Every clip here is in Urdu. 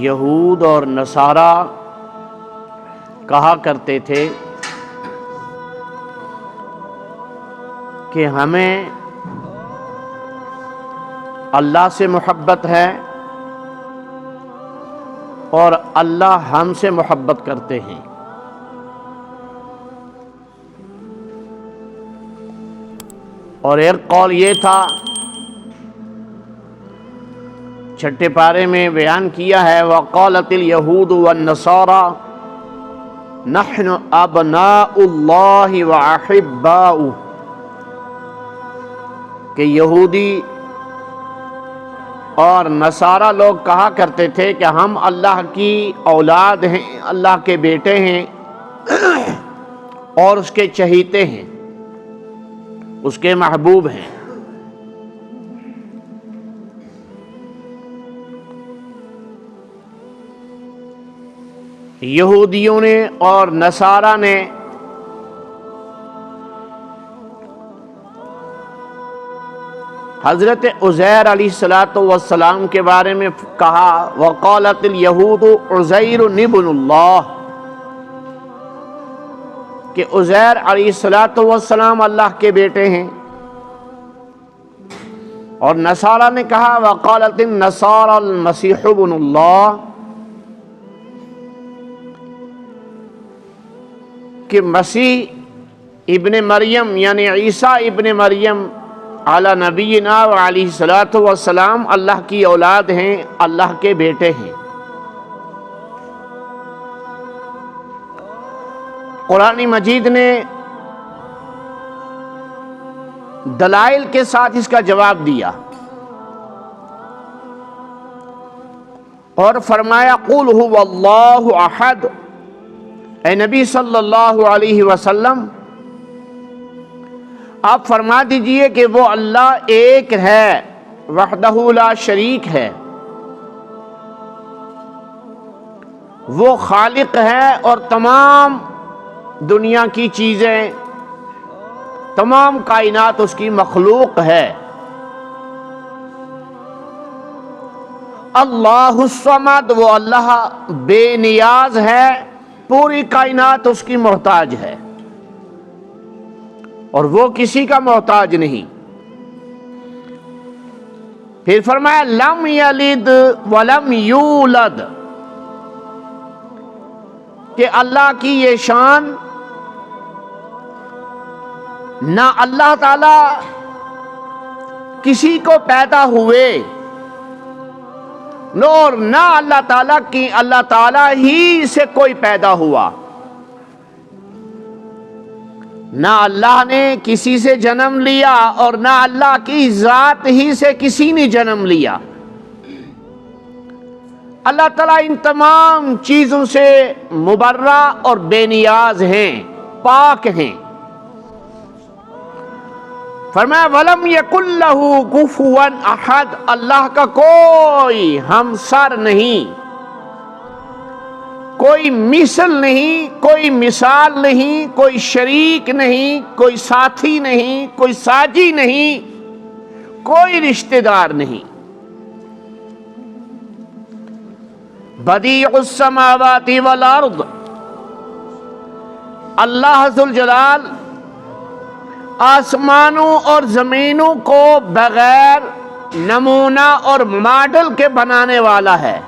یہود اور نصارہ کہا کرتے تھے کہ ہمیں اللہ سے محبت ہے اور اللہ ہم سے محبت کرتے ہیں۔ اور ایک قول یہ تھا، چھٹے پارے میں بیان کیا ہے، وَقَالَتِ الْيَهُودُ وَالنَّصَارَى نَحْنُ أَبْنَاءُ اللَّهِ وَأَحِبَّاؤُهُ، کہ یہودی اور نصارہ لوگ کہا کرتے تھے کہ ہم اللہ کی اولاد ہیں، اللہ کے بیٹے ہیں اور اس کے چہیتے ہیں، اس کے محبوب ہیں۔ یہودیوں نے اور نصارہ نے حضرت عزیر علیہ السلام کے بارے میں کہا، وَقَالَتِ الْيَهُودُ عُزَيْرٌ ابْنُ اللَّهِ، کہ عزیر علیہ السلام اللہ کے بیٹے ہیں۔ اور نصارہ نے کہا، وَقَالَتِ النَّصَارَى الْمَسِيحُ ابْنُ اللَّهِ، کہ مسیح ابن مریم یعنی عیسیٰ ابن مریم علی نبینا و علیہ السلام اللہ کی اولاد ہیں، اللہ کے بیٹے ہیں۔ قرآن مجید نے دلائل کے ساتھ اس کا جواب دیا اور فرمایا، قُلْ هُوَ اللَّهُ أَحَدٌ، اے نبی صلی اللہ علیہ وسلم آپ فرما دیجئے کہ وہ اللہ ایک ہے، وحدہ لا شریک ہے، وہ خالق ہے اور تمام دنیا کی چیزیں، تمام کائنات اس کی مخلوق ہے۔ اللہ الصمد، وہ اللہ بے نیاز ہے، پوری کائنات اس کی محتاج ہے اور وہ کسی کا محتاج نہیں۔ پھر فرمایا، لم یلد ولم یولد، کہ اللہ کی یہ شان، نہ اللہ تعالی کسی کو پیدا ہوئے اور نہ اللہ تعالیٰ ہی سے کوئی پیدا ہوا، نہ اللہ نے کسی سے جنم لیا اور نہ اللہ کی ذات ہی سے کسی نے جنم لیا۔ اللہ تعالیٰ ان تمام چیزوں سے مبرہ اور بے نیاز ہیں، پاک ہیں۔ فرمایا، وَلَمْ يَكُنْ لَهُ كُفُوًا أَحَدٌ، اللہ کا کوئی ہمسر نہیں، کوئی مثل نہیں، کوئی مثال نہیں، کوئی شریک نہیں، کوئی ساتھی نہیں، کوئی ساجی نہیں، کوئی رشتہ دار نہیں۔ بدیع السماوات والارض، اللہ ذوالجلال آسمانوں اور زمینوں کو بغیر نمونہ اور ماڈل کے بنانے والا ہے۔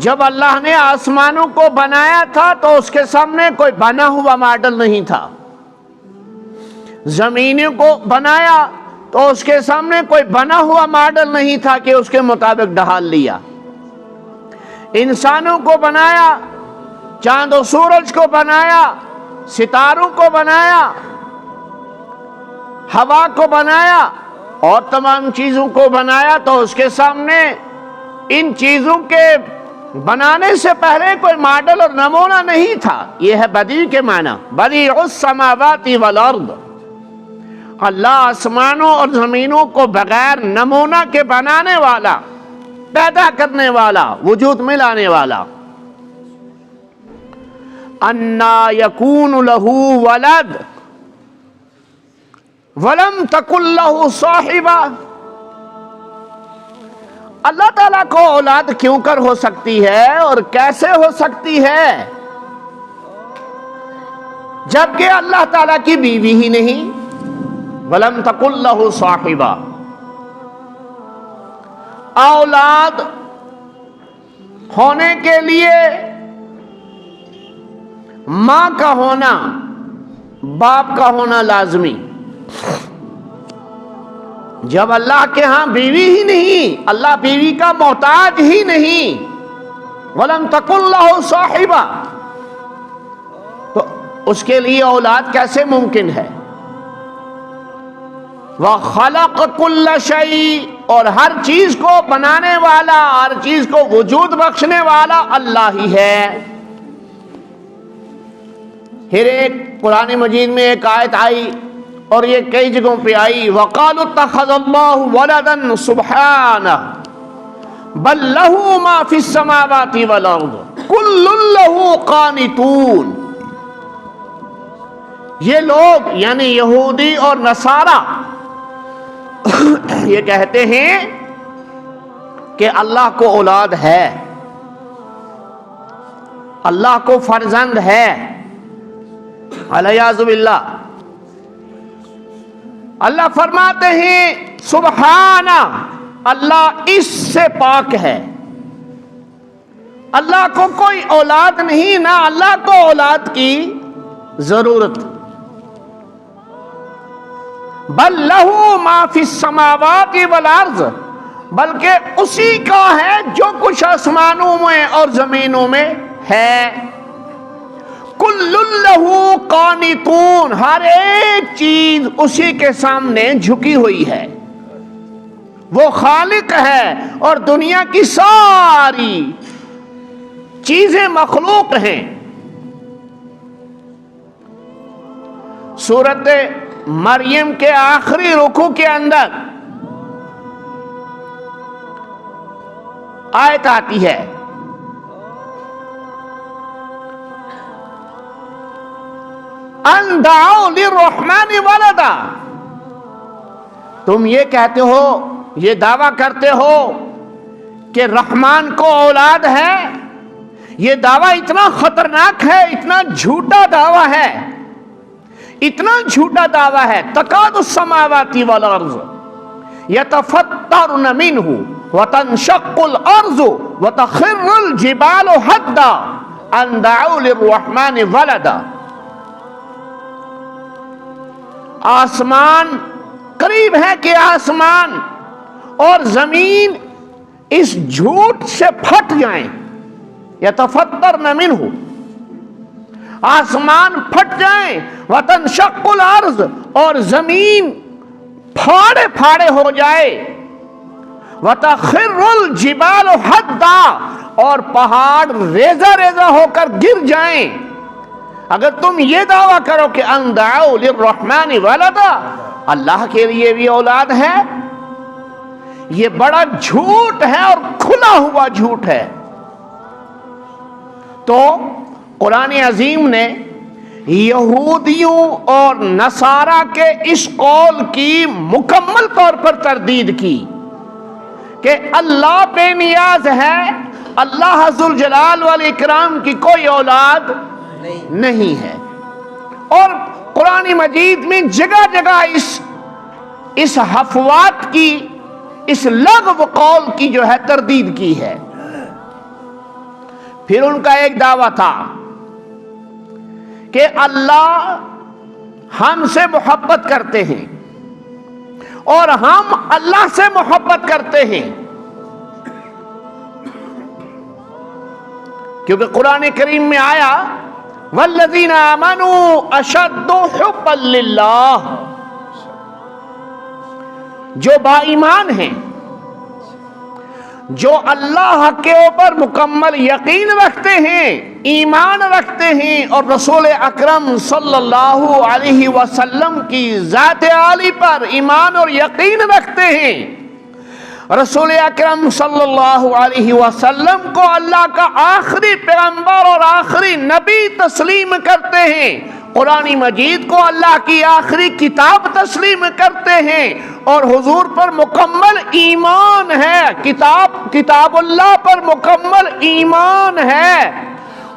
جب اللہ نے آسمانوں کو بنایا تھا تو اس کے سامنے کوئی بنا ہوا ماڈل نہیں تھا، زمینوں کو بنایا تو اس کے سامنے کوئی بنا ہوا ماڈل نہیں تھا کہ اس کے مطابق ڈھال لیا، انسانوں کو بنایا، چاند و سورج کو بنایا، ستاروں کو بنایا، ہوا کو بنایا اور تمام چیزوں کو بنایا، تو اس کے سامنے ان چیزوں کے بنانے سے پہلے کوئی ماڈل اور نمونہ نہیں تھا۔ یہ ہے بدیع کے معنی، بدیع السماوات والارض، اللہ آسمانوں اور زمینوں کو بغیر نمونہ کے بنانے والا، پیدا کرنے والا، وجود میں لانے والا۔ اَنَّا يَكُونُ لَهُ وَلَدٌ وَلَمْ تَكُنْ لَهُ صَاحِبَةٌ، اللہ تعالیٰ کو اولاد کیوں کر ہو سکتی ہے اور کیسے ہو سکتی ہے جبکہ اللہ تعالیٰ کی بیوی ہی نہیں؟ وَلَمْ تَكُنْ لَهُ صَاحِبَةٌ. اولاد ہونے کے لیے ماں کا ہونا، باپ کا ہونا لازمی. جب اللہ کے ہاں بیوی ہی نہیں، اللہ بیوی کا محتاج ہی نہیں، وَلَمْ تَكُنْ لَهُ صَاحِبَةٌ، تو اس کے لیے اولاد کیسے ممکن ہے؟ وَخَلَقَ كُلَّ شَيْءٍ، اور ہر چیز کو بنانے والا، ہر چیز کو وجود بخشنے والا اللہ ہی ہے. پھر ایک قرآن مجید میں ایک آیت آئی اور یہ کئی جگہوں پہ آئی، وَقَالُوا اتَّخَذَ اللَّهُ وَلَدًا سُبْحَانَهُ بَل لَّهُ مَا فِي السَّمَاوَاتِ وَالْأَرْضِ كُلٌّ لَّهُ قَانِتُونَ. یہ لوگ یعنی یہودی اور نصارہ یہ کہتے ہیں کہ اللہ کو اولاد ہے، اللہ کو فرزند ہے، علیاذ باللہ. اللہ فرماتے ہیں سبحانہ، اللہ اس سے پاک ہے، اللہ کو کوئی اولاد نہیں، نہ اللہ کو اولاد کی ضرورت. بل لہو ما فی السماوات والارض، بلکہ اسی کا ہے جو کچھ آسمانوں میں اور زمینوں میں ہے. کل لہو قانتون، ہر ایک چیز اسی کے سامنے جھکی ہوئی ہے. وہ خالق ہے اور دنیا کی ساری چیزیں مخلوق ہیں. سورت مریم کے آخری رکوع کے اندر آیت آتی ہے، ان دعوا للرحمن ولدا. تم یہ کہتے ہو، یہ دعویٰ کرتے ہو کہ رحمان کو اولاد ہے. یہ دعویٰ اتنا خطرناک ہے، اتنا جھوٹا دعویٰ ہے، اتنا جھوٹا دعویٰ ہے. تکاد السماوات والارض یتفطرن منہ وتنشق الارض وتخر الجبال حدا ان دعوا للرحمن ولدا. آسمان قریب ہے کہ آسمان اور زمین اس جھوٹ سے پھٹ جائیں. یتفطرن منہ، آسمان پھٹ جائیں، وتنشق الارض، اور زمین پھاڑے پھاڑے ہو جائے، وتخر الجبال حدا، اور پہاڑ ریزہ ریزہ ہو کر گر جائیں. اگر تم یہ دعویٰ کرو کہ ان دعوا للرحمن ولدا، اللہ کے لیے بھی اولاد ہے، یہ بڑا جھوٹ ہے اور کھلا ہوا جھوٹ ہے. تو قرآن عظیم نے یہودیوں اور نصارہ کے اس قول کی مکمل طور پر تردید کی کہ اللہ بے نیاز ہے، اللہ ذوالجلال والاکرام کی کوئی اولاد نہیں ہے. اور قرآن مجید میں جگہ جگہ اس حفوات کی، اس لغو قول کی جو ہے تردید کی ہے. پھر ان کا ایک دعویٰ تھا کہ اللہ ہم سے محبت کرتے ہیں اور ہم اللہ سے محبت کرتے ہیں، کیونکہ قرآن کریم میں آیا والذین آمنوا اشد حبا للہ، جو با ایمان ہیں، جو اللہ کے اوپر مکمل یقین رکھتے ہیں، ایمان رکھتے ہیں، اور رسول اکرم صلی اللہ علیہ وسلم کی ذات عالی پر ایمان اور یقین رکھتے ہیں، رسول اکرم صلی اللہ علیہ وسلم کو اللہ کا آخری پیغمبر اور آخری نبی تسلیم کرتے ہیں، قرآن مجید کو اللہ کی آخری کتاب تسلیم کرتے ہیں، اور حضور پر مکمل ایمان ہے، کتاب اللہ پر مکمل ایمان ہے،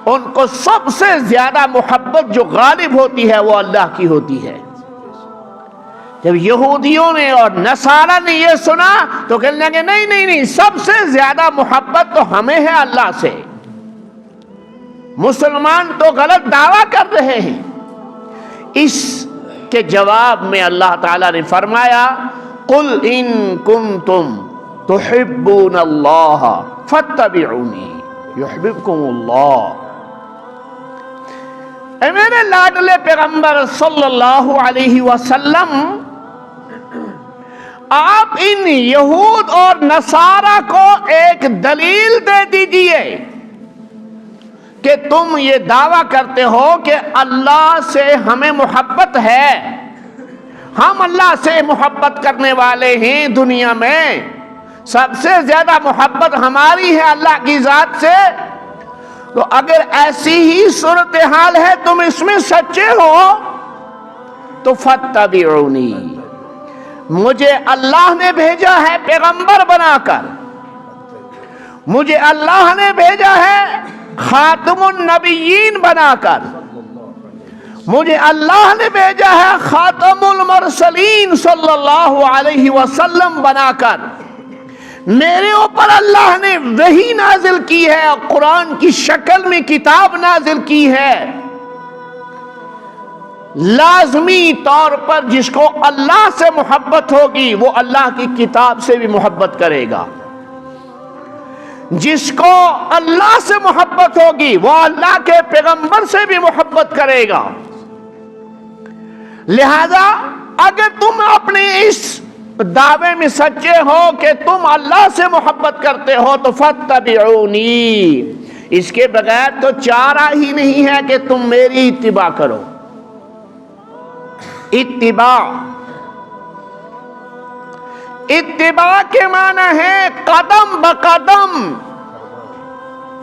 ان کو سب سے زیادہ محبت جو غالب ہوتی ہے وہ اللہ کی ہوتی ہے۔ جب یہودیوں نے اور نصارہ نے یہ سنا تو کہنے لگے نہیں، سب سے زیادہ محبت تو ہمیں ہے اللہ سے، مسلمان تو غلط دعویٰ کر رہے ہیں۔ اس کے جواب میں اللہ تعالیٰ نے فرمایا قُلْ إِن كُنتُمْ تُحِبُّونَ اللَّهَ فَاتَّبِعُونِي يُحْبِبْكُمُ اللَّهُ۔ اے میرے لاڈلے پیغمبر صلی اللہ علیہ وسلم، آپ ان یہود اور نصارہ کو ایک دلیل دے دیجئے کہ تم یہ دعویٰ کرتے ہو کہ اللہ سے ہمیں محبت ہے، ہم اللہ سے محبت کرنے والے ہیں، دنیا میں سب سے زیادہ محبت ہماری ہے اللہ کی ذات سے۔ تو اگر ایسی ہی صورتحال ہے، تم اس میں سچے ہو تو فاتبعونی، مجھے اللہ نے بھیجا ہے پیغمبر بنا کر، مجھے اللہ نے بھیجا ہے خاتم النبیین بنا کر، مجھے اللہ نے بھیجا ہے خاتم المرسلین صلی اللہ علیہ وسلم بنا کر، میرے اوپر اللہ نے وحی نازل کی ہے، قرآن کی شکل میں کتاب نازل کی ہے۔ لازمی طور پر جس کو اللہ سے محبت ہوگی وہ اللہ کی کتاب سے بھی محبت کرے گا، جس کو اللہ سے محبت ہوگی وہ اللہ کے پیغمبر سے بھی محبت کرے گا۔ لہذا اگر تم اپنے اس دعوے میں سچے ہو کہ تم اللہ سے محبت کرتے ہو تو فاتبعونی، اس کے بغیر تو چارہ ہی نہیں ہے کہ تم میری اتباع کرو۔ اتباع کے معنی ہے قدم بقدم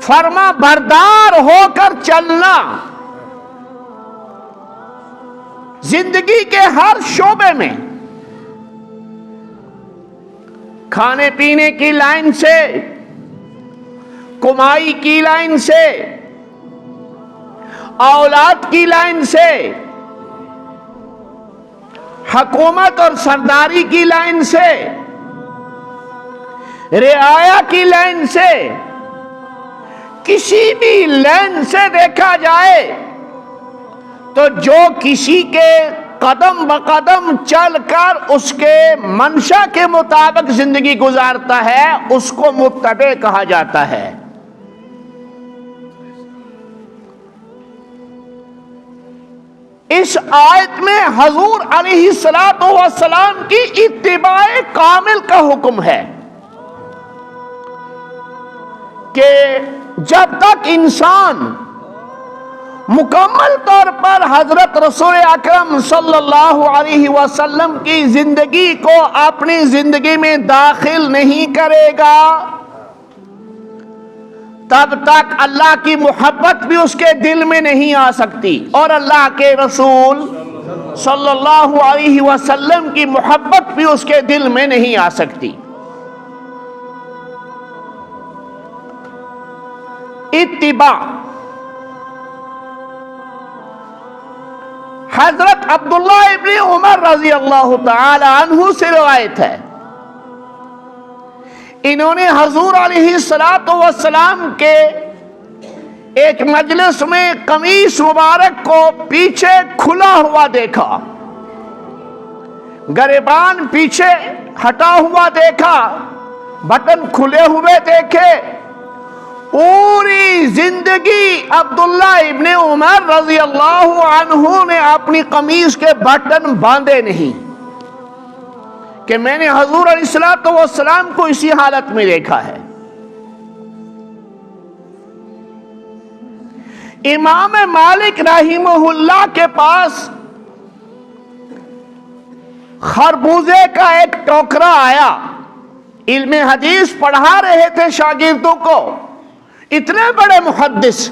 فرما بردار ہو کر چلنا، زندگی کے ہر شعبے میں، کھانے پینے کی لائن سے، کمائی کی لائن سے، اولاد کی لائن سے، حکومت اور سرداری کی لائن سے، رعایا کی لائن سے، کسی بھی لائن سے دیکھا جائے تو جو کسی کے قدم بقدم چل کر اس کے منشا کے مطابق زندگی گزارتا ہے اس کو متبع کہا جاتا ہے۔ اس آیت میں حضور علیہ السلام کی اتباع کامل کا حکم ہے کہ جب تک انسان مکمل طور پر حضرت رسول اکرم صلی اللہ علیہ وسلم کی زندگی کو اپنی زندگی میں داخل نہیں کرے گا تب تک اللہ کی محبت بھی اس کے دل میں نہیں آ سکتی اور اللہ کے رسول صلی اللہ علیہ وسلم کی محبت بھی اس کے دل میں نہیں آ سکتی۔ اتباع حضرت عبداللہ ابن عمر رضی اللہ تعالی عنہ سے روایت ہے، انہوں نے حضور علیہ السلام کے ایک مجلس میں قمیص مبارک کو پیچھے کھلا ہوا دیکھا، گریبان پیچھے ہٹا ہوا دیکھا، بٹن کھلے ہوئے دیکھے۔ پوری زندگی عبداللہ ابن عمر رضی اللہ عنہ نے اپنی قمیص کے بٹن باندھے نہیں کہ میں نے حضور علیہ السلام کو اسی حالت میں دیکھا ہے۔ امام مالک رحمہ اللہ کے پاس خربوزے کا ایک ٹوکرا آیا، علم حدیث پڑھا رہے تھے شاگردوں کو، اتنے بڑے محدث،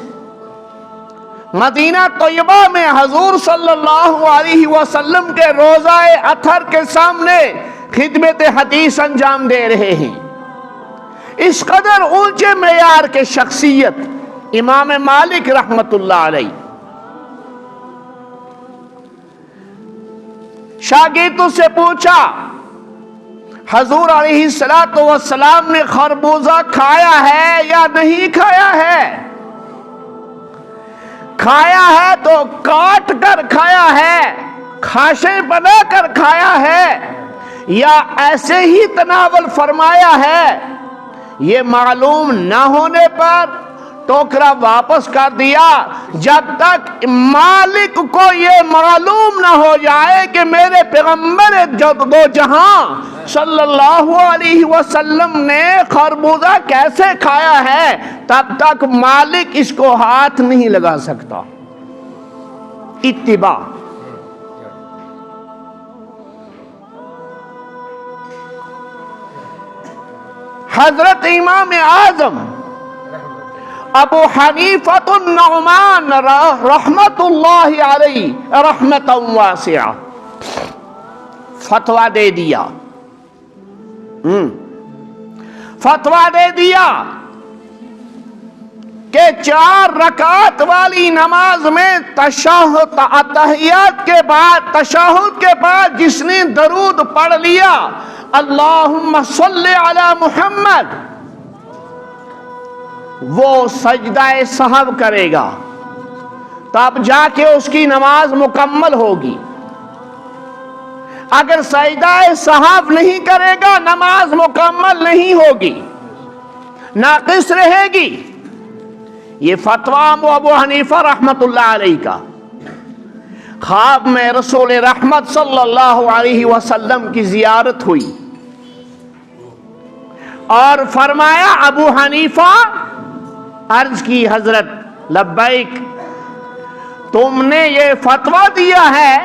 مدینہ طیبہ میں حضور صلی اللہ علیہ وسلم کے روضہ اطہر کے سامنے خدمت حدیث انجام دے رہے ہیں. اس قدر اونچے معیار کے شخصیت امام مالک رحمت اللہ علیہ. شاگردوں سے پوچھا حضور علیہ السلام نے خربوزہ کھایا ہے یا نہیں کھایا ہے؟ کھایا ہے تو کاٹ کر کھایا ہے، خاشیں بنا کر کھایا ہے، یا ایسے ہی تناول فرمایا ہے؟ یہ معلوم نہ ہونے پر ٹوکرا واپس کر دیا. جب تک مالک کو یہ معلوم نہ ہو جائے کہ میرے پیغمبر دو جہاں صلی اللہ علیہ وسلم نے خربوزہ کیسے کھایا ہے، تب تک مالک اس کو ہاتھ نہیں لگا سکتا. اتباع. حضرت امام اعظم ابو حنیفۃ النعمان رحمت اللہ علیہ رحمت واسعہ فتویٰ دے دیا. فتویٰ دے دیا کہ 4 رکعت والی نماز میں تشہد تحیات کے بعد جس نے درود پڑھ لیا اللہم صلی علی محمد، وہ سجدہ سہو کرے گا، تب جا کے اس کی نماز مکمل ہوگی. اگر سجدہ سہو نہیں کرے گا نماز مکمل نہیں ہوگی، ناقص رہے گی. یہ فتویٰ ابو حنیفہ رحمت اللہ علیہ کا. خواب میں رسول رحمت صلی اللہ علیہ وسلم کی زیارت ہوئی اور فرمایا ابو حنیفہ، عرض کی حضرت لبیک، تم نے یہ فتویٰ دیا ہے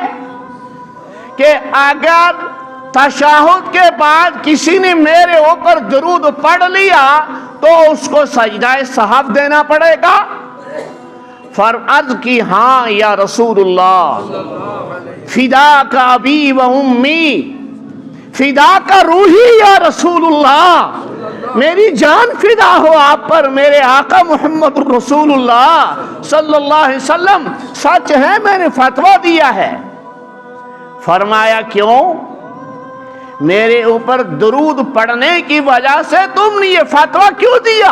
کہ اگر تشہد کے بعد کسی نے میرے اوپر درود پڑھ لیا تو اس کو سجدہ سہو دینا پڑے گا؟ عرض کی ہاں یا رسول اللہ، فداک ابی و امی، فداک روحی یا رسول اللہ، میری جان فدا ہو آپ پر میرے آقا محمد رسول اللہ صلی اللہ علیہ وسلم. سچ ہے میں نے فتویٰ دیا ہے. فرمایا کیوں؟ میرے اوپر درود پڑھنے کی وجہ سے تم نے یہ فتویٰ کیوں دیا؟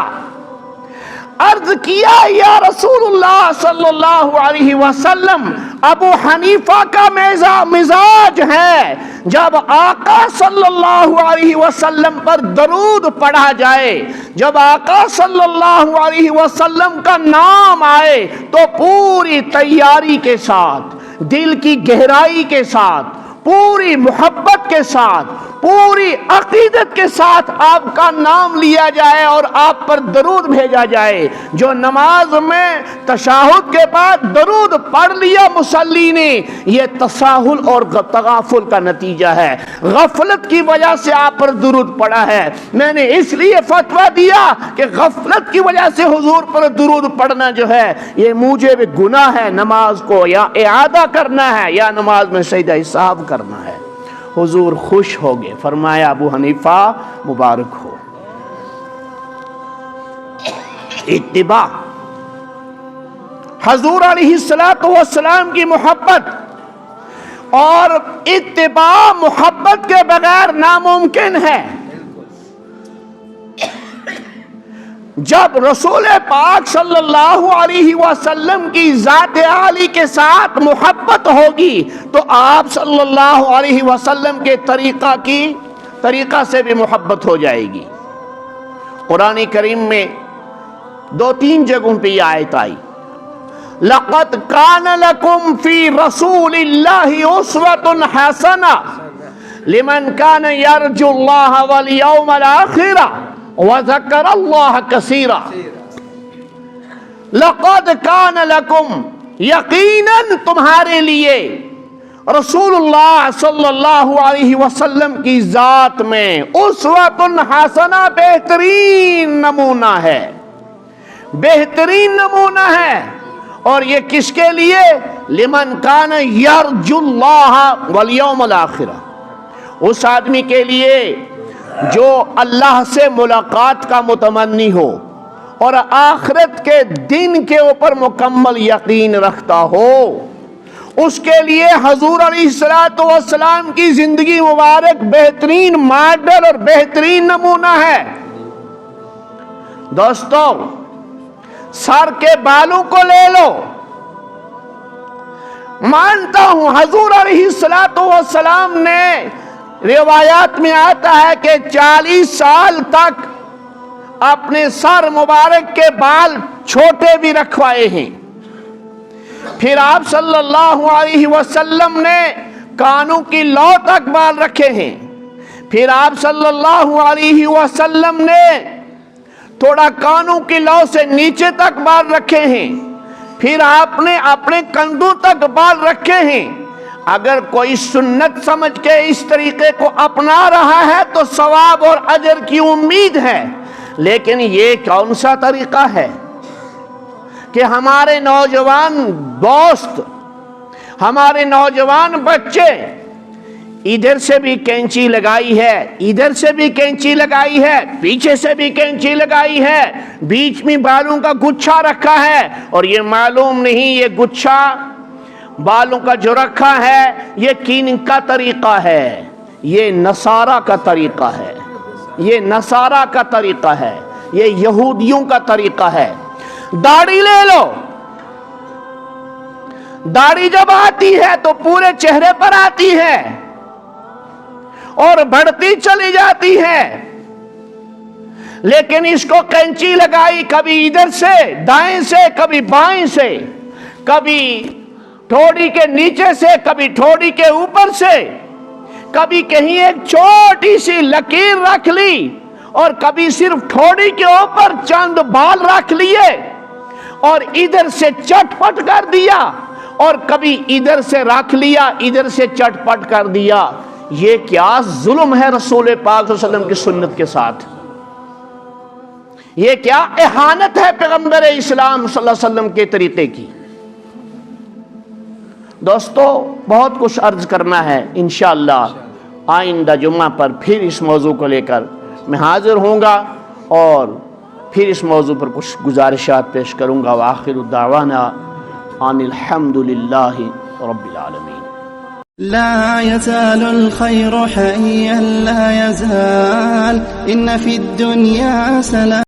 عرض کیا یا رسول اللہ صلی اللہ علیہ وسلم، ابو حنیفہ کا مزاج ہے جب آقا صلی اللہ علیہ وسلم پر درود پڑھا جائے، جب آقا صلی اللہ علیہ وسلم کا نام آئے تو پوری تیاری کے ساتھ، دل کی گہرائی کے ساتھ، پوری محبت کے ساتھ، پوری عقیدت کے ساتھ آپ کا نام لیا جائے اور آپ پر درود بھیجا جائے. جو نماز میں تشہد کے بعد درود پڑھ لیا مصلی نے، یہ تساہل اور تغافل کا نتیجہ ہے، غفلت کی وجہ سے آپ پر درود پڑا ہے. میں نے اس لیے فتویٰ دیا کہ غفلت کی وجہ سے حضور پر درود پڑھنا جو ہے یہ موجب گناہ ہے. نماز کو یا اعادہ کرنا ہے یا نماز میں سجدہ سہو کرنا ہے. حضور خوش ہو گئے، فرمایا ابو حنیفہ مبارک ہو. اتباع. حضور علیہ السلام کی محبت اور اتباع محبت کے بغیر ناممکن ہے. جب رسول پاک صلی اللہ علیہ وسلم کی ذات عالی کے ساتھ محبت ہوگی تو آپ صلی اللہ علیہ وسلم کے طریقہ سے بھی محبت ہو جائے گی. قرآن کریم میں 2-3 جگہوں پہ یہ آیت آئی، لَقَدْ كَانَ لَكُمْ فِي رَسُولِ اللَّهِ أُسْوَةٌ حَسَنَةٌ لِمَنْ كَانَ يَرْجُو اللَّهَ وَالْيَوْمَ الْآخِرَ وَذَكَرَ اللَّهَ كَثِيرًا. لَقَدْ كَانَ لَكُمْ، یقیناً تمہارے لیے رسول اللہ صلی اللہ علیہ وسلم کی ذات میں اسوۃ حسنہ، بہترین نمونہ ہے، بہترین نمونہ ہے. اور یہ کس کے لیے؟ لمن کان یرجو اللہ والیوم الآخرہ، اس آدمی کے لیے جو اللہ سے ملاقات کا متمنی ہو اور آخرت کے دن کے اوپر مکمل یقین رکھتا ہو، اس کے لیے حضور علیہ السلام کی زندگی مبارک بہترین ماڈل اور بہترین نمونہ ہے۔ دوستو، سر کے بالوں کو لے لو، مانتا ہوں حضور علیہ السلام نے، روایات میں آتا ہے کہ 40 سال تک اپنے سر مبارک کے بال چھوٹے بھی رکھوائے ہیں۔ پھر آپ صلی اللہ علیہ وسلم نے کانوں کی لو تک بال رکھے ہیں۔ پھر آپ صلی اللہ علیہ وسلم نے تھوڑا کانوں کی لو سے نیچے تک بال رکھے ہیں۔ پھر آپ نے اپنے کندھوں تک بال رکھے ہیں۔ اگر کوئی سنت سمجھ کے اس طریقے کو اپنا رہا ہے تو ثواب اور اجر کی امید ہے، لیکن یہ کون سا طریقہ ہے کہ ہمارے نوجوان دوست، ہمارے نوجوان بچے ادھر سے بھی کینچی لگائی ہے، ادھر سے بھی کینچی لگائی ہے، پیچھے سے بھی کینچی لگائی ہے، بیچ میں بالوں کا گچھا رکھا ہے، اور یہ معلوم نہیں یہ گچھا بالوں کا جو رکھا ہے یہ کن کا طریقہ ہے؟ یہ نصارہ کا طریقہ ہے، یہ نصارہ کا طریقہ ہے، یہ یہودیوں کا طریقہ ہے۔ داڑھی لے لو، داڑھی جب آتی ہے تو پورے چہرے پر آتی ہے اور بڑھتی چلی جاتی ہے، لیکن اس کو کینچی لگائی، کبھی ادھر سے دائیں سے، کبھی بائیں سے، کبھی ٹھوڑی کے نیچے سے، کبھی ٹھوڑی کے اوپر سے، کبھی کہیں ایک چھوٹی سی لکیر رکھ لی، اور کبھی صرف ٹھوڑی کے اوپر چند بال رکھ لیے اور ادھر سے چٹ پٹ کر دیا، اور کبھی ادھر سے رکھ لیا، ادھر سے چٹ پٹ کر دیا۔ یہ کیا ظلم ہے رسول پاک صلی اللہ علیہ وسلم کی سنت کے ساتھ؟ یہ کیا اہانت ہے پیغمبر اسلام صلی اللہ علیہ وسلم کے طریقے کی؟ دوستو، بہت کچھ عرض کرنا ہے، انشاءاللہ آئندہ جمعہ پر پھر اس موضوع کو لے کر میں حاضر ہوں گا اور پھر اس موضوع پر کچھ گزارشات پیش کروں گا۔ وآخر دعوانا ان الحمد للہ رب العالمین۔ لا يزال الخير حيا لا يزال إن في الدنيا سلام